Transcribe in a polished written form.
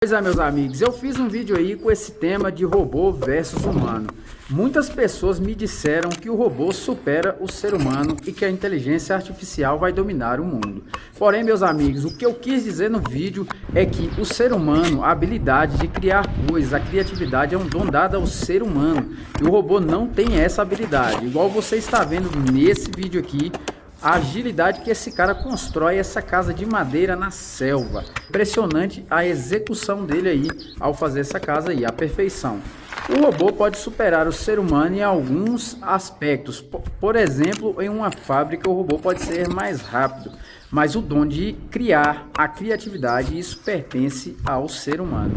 Pois é, meus amigos, eu fiz um vídeo aí com esse tema de robô versus humano. Muitas pessoas me disseram que o robô supera o ser humano e que a inteligência artificial vai dominar o mundo. Porém, meus amigos, o que eu quis dizer no vídeo é que o ser humano, a habilidade de criar coisas, a criatividade é um dom dado ao ser humano. E o robô não tem essa habilidade. Igual você está vendo nesse vídeo aqui, a agilidade que esse cara constrói essa casa de madeira na selva. Impressionante a execução dele aí ao fazer essa casa aí, a perfeição. O robô pode superar o ser humano em alguns aspectos. Por exemplo, em uma fábrica o robô pode ser mais rápido, mas o dom de criar, a criatividade, isso pertence ao ser humano.